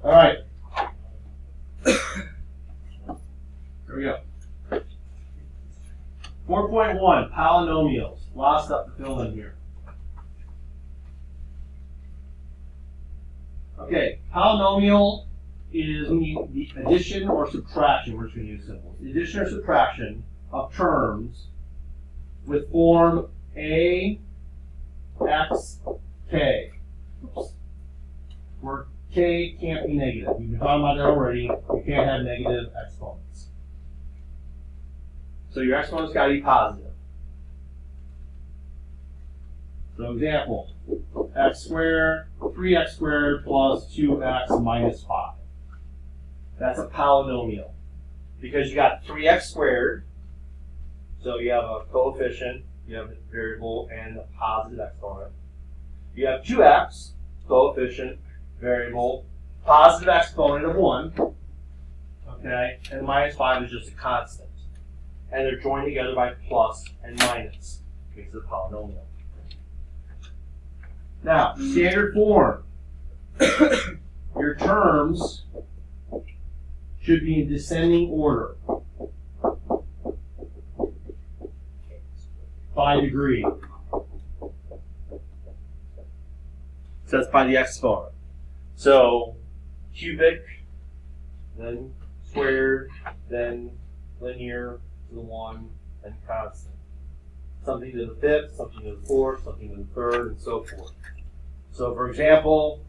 All right. Here we go. 4.1, polynomials. A lot of stuff to fill in here. Okay, polynomial is the addition or subtraction, we're just going to use symbols. The addition or subtraction of terms with form a, x, k. Oops. Where k can't be negative. We've been talking about that already. You can't have negative exponents. So your exponent's got to be positive. So example, x squared, 3x squared plus 2x minus 5. That's a polynomial. Because you got 3x squared, so you have a coefficient, you have a variable, and a positive exponent. You have 2x, coefficient, variable, positive exponent of 1. Okay, and minus 5 is just a constant. And they're joined together by plus and minus. Makes it a polynomial. Now, standard form. Your terms should be in descending order by degree. So that's by the exponent. So cubic, then squared, then linear to the 1, and constant. Something to the fifth, something to the fourth, something to the third, and so forth. So for example,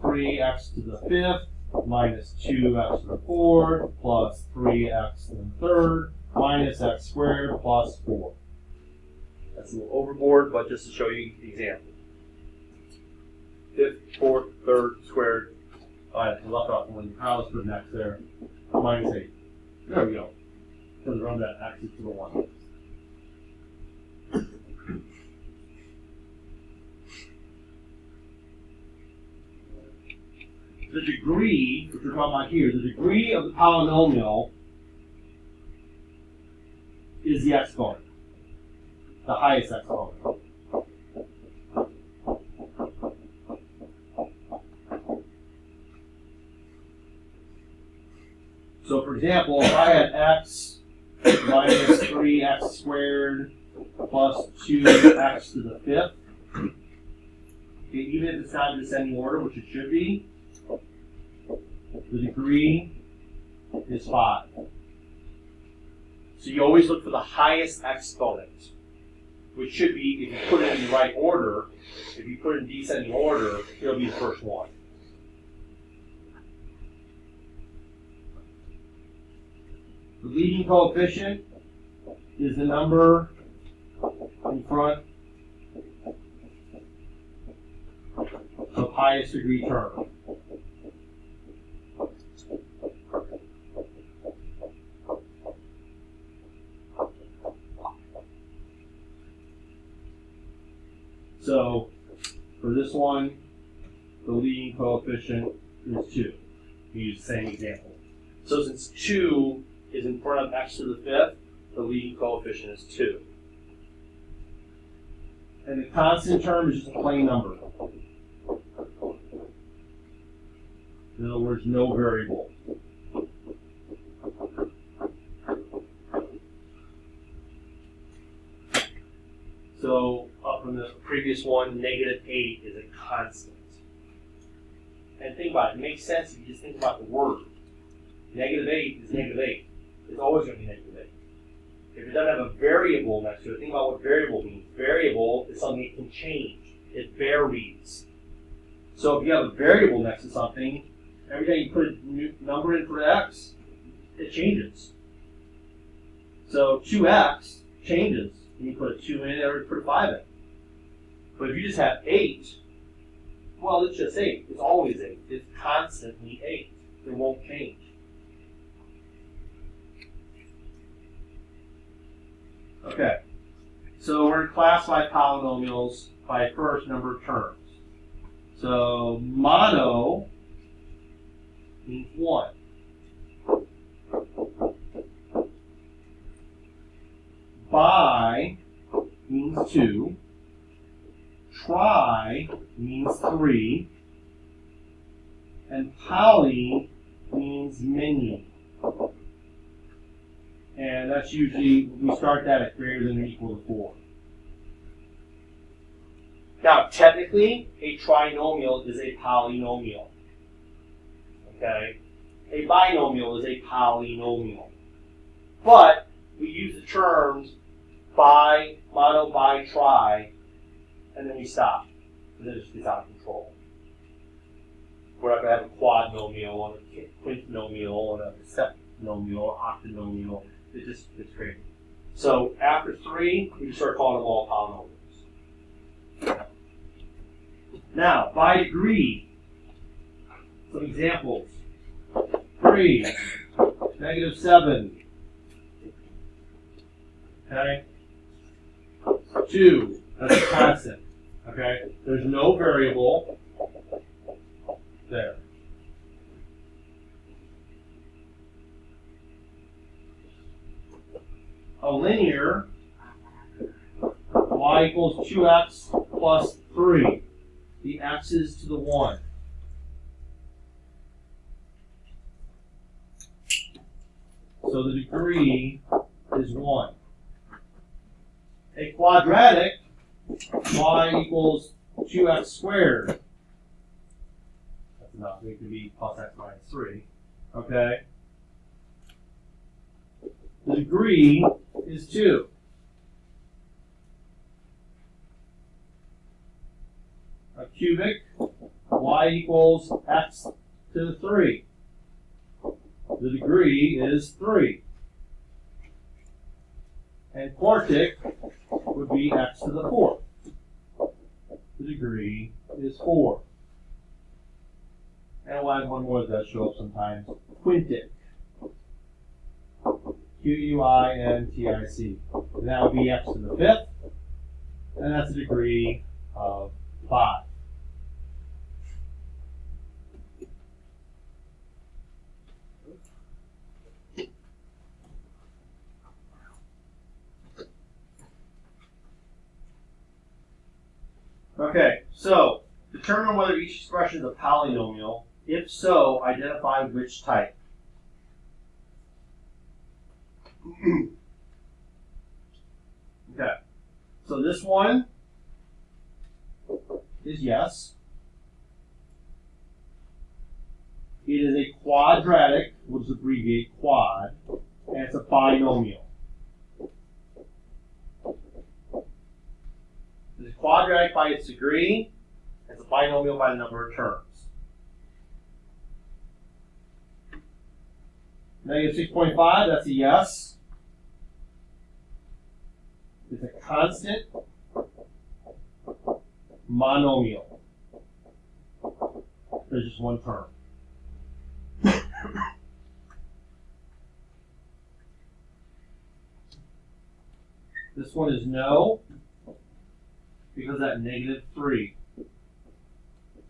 3x to the fifth minus 2x to the fourth plus 3x to the third minus x squared plus 4. That's a little overboard, but just to show you the example. Fifth, fourth, third, squared. I left off one. Let's put an x there. Minus 8. There we go. Because run that axis to the 1. The degree, which we're talking about here, the degree of the polynomial is the exponent, the highest exponent. So for example, if I had x minus 3x squared plus 2x to the fifth, okay, even if it's not in descending order, which it should be, the degree is 5. So you always look for the highest exponent, which should be, if you put it in the right order, if you put it in descending order, it'll be the first one. The leading coefficient is the number in front of highest degree term. So for this one, the leading coefficient is 2. We use the same example. So since 2 is in front of x to the fifth, the leading coefficient is 2. And the constant term is just a plain number. In other words, no variable. So up from the previous one, -8 is a constant. And think about it. It makes sense if you just think about the word. -8 is -8. It's always going to be -8. If it doesn't have a variable next to it, think about what variable means. Variable is something that can change. It varies. So if you have a variable next to something, every time you put a new number in for x, it changes. So 2x changes. And you put a 2 in or you put a 5 in. But if you just have 8, well, it's just 8. It's always 8. It's constantly 8. It won't change. Okay. So we're going to classify polynomials by first number of terms. So mono means 1. Bi means 2. Tri means 3. And poly means many. And that's usually, we start that at greater than or equal to 4. Now, technically, a trinomial is a polynomial. Okay? A binomial is a polynomial. But we use the terms bi, mono, bi, tri, and then we stop. And then it just gets out of control. We're not going to have a quadnomial, or a quintinomial, or a septinomial, or octinomial. It just gets crazy. So after 3, we start calling them all polynomials. Now, by degree, some examples. 3, -7. Okay? 2, that's a constant. Okay? There's no variable there. A linear, y equals 2x plus 3. The x is to the 1. So the degree is 1. A quadratic, y equals 2x squared. That's enough. It could be plus x minus 3. Okay? The degree is 2. A cubic, y equals x to the 3. The degree is 3. And quartic would be x to the 4th. The degree is 4. And we'll add one more that does show up sometimes. Quintic. Q-U-I-N-T-I-C. And that would be x to the 5th. And that's a degree of 5. Okay, so determine whether each expression is a polynomial. If so, identify which type. Okay, so this one is yes. It is a quadratic, which is abbreviated quad, and it's a binomial. It's a quadratic by its degree. It's a binomial by the number of terms. -6.5, that's a yes. It's a constant monomial. There's just one term. This one is no, because at -3.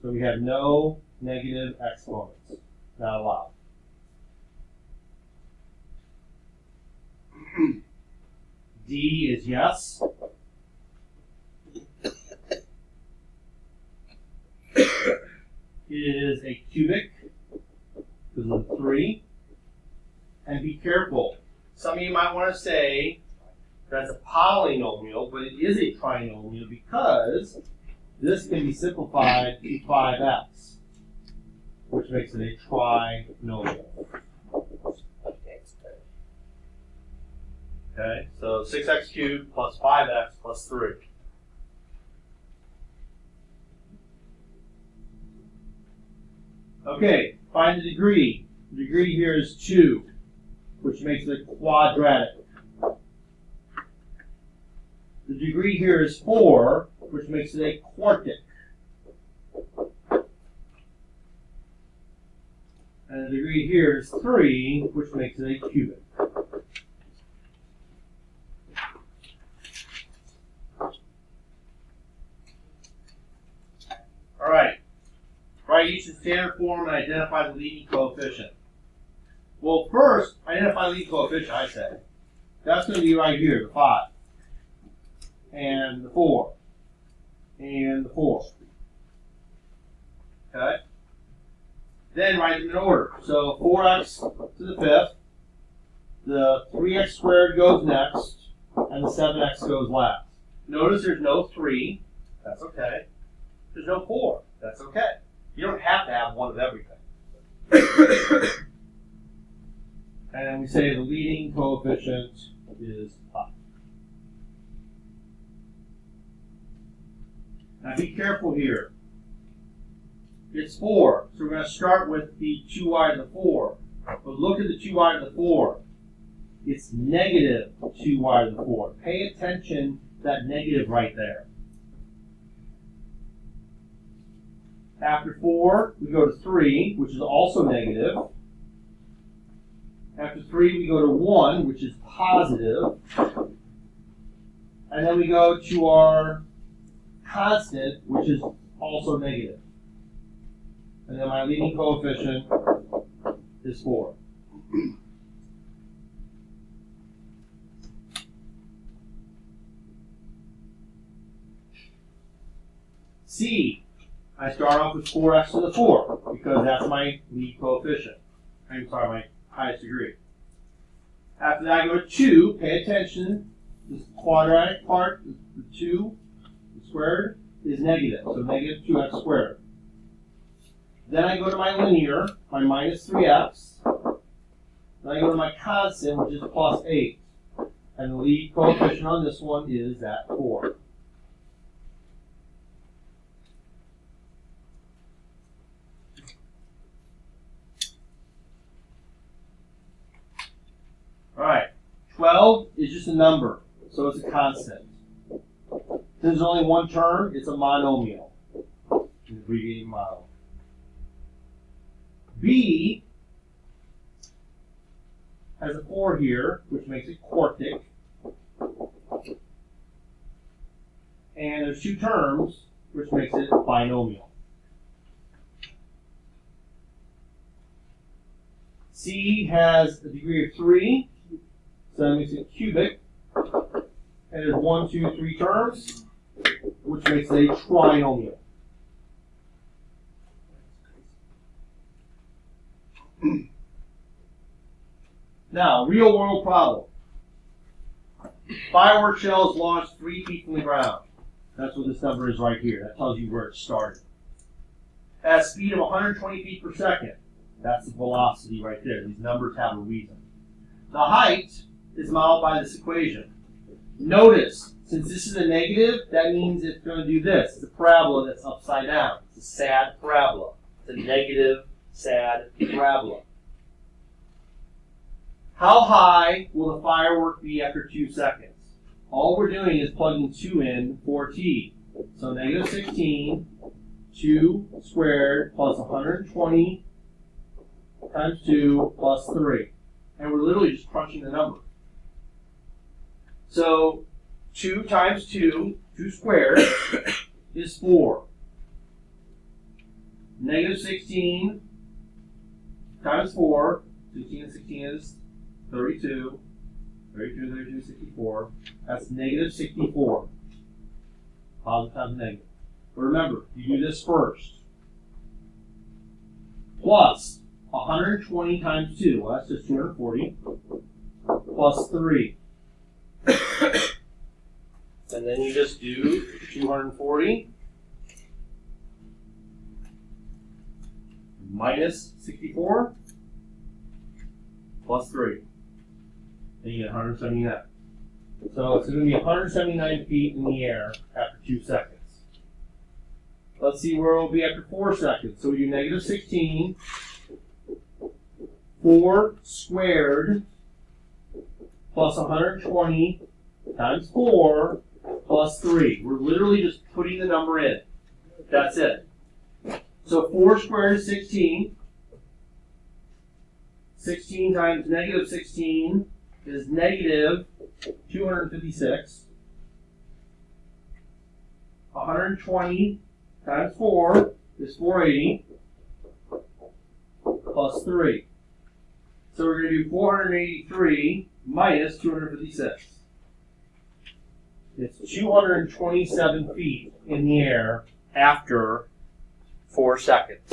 So we have no negative exponents. Not allowed. D is yes. It is a cubic because of 3. And be careful. Some of you might want to say that's a polynomial, but it is a trinomial because this can be simplified to 5x, which makes it a trinomial. Okay, so 6x cubed plus 5x plus 3. Okay, find the degree. The degree here is 2, which makes it a quadratic. The degree here is 4, which makes it a quartic. And the degree here is 3, which makes it a cubic. All right. Write each in standard form and identify the leading coefficient. Well, first, identify the leading coefficient, I said. That's going to be right here, the 5. And the 4. And the 4. Okay? Then write them in order. So 4x to the 5th, the 3x squared goes next, and the 7x goes last. Notice there's no 3. That's okay. There's no 4. That's okay. You don't have to have one of everything. And then we say the leading coefficient is pi. Now be careful here. It's 4, so we're going to start with the 2y to the 4. But look at the 2y to the 4. It's negative 2y to the 4. Pay attention to that negative right there. After 4, we go to 3, which is also negative. After 3, we go to 1, which is positive. And then we go to our constant, which is also negative. And then my leading coefficient is 4. C, I start off with 4x to the 4, because that's my lead coefficient. I'm sorry, my highest degree. After that, I go to 2. Pay attention. This quadratic part, the 2 squared, is negative. So negative 2x squared. Then I go to my linear, my minus 3x. Then I go to my constant, which is plus 8. And the lead coefficient on this one is at 4. All right, 12 is just a number, so it's a constant. Since there's only one term, it's a monomial, an abbreviated model. B has a 4 here, which makes it quartic. And there's 2 terms, which makes it binomial. C has a degree of 3. So that makes it cubic. And there's 1, 2, 3 terms, which makes it a trinomial. Now, real world problem. Firework shells launched 3 feet from the ground. That's what this number is right here. That tells you where it started. At a speed of 120 feet per second. That's the velocity right there. These numbers have a reason. The height is modeled by this equation. Notice, since this is a negative, that means it's going to do this. It's a parabola that's upside down. It's a sad parabola. It's a negative, sad parabola. How high will the firework be after 2 seconds? All we're doing is plugging 2 in for t. So negative 16, 2 squared plus 120 times 2 plus 3. And we're literally just crunching the number. So 2 times 2, 2 squared, is 4. Negative 16 times 4, 16 and 16 is 32. 32, 32, 64. That's negative 64. Positive times negative. But remember, you do this first. Plus 120 times 2. Well, that's just 240. Plus 3. And then you just do 240 minus 64 plus 3. And you get 179. So it's going to be 179 feet in the air after 2 seconds. Let's see where it will be after 4 seconds. So we do negative 16, 4 squared plus 120 times 4 plus 3. We're literally just putting the number in. That's it. So 4 squared is 16. 16 times negative 16 is negative 256. 120 times 4 is 480 plus 3. So we're going to do 483 minus 256. It's 227 feet in the air after 4 seconds.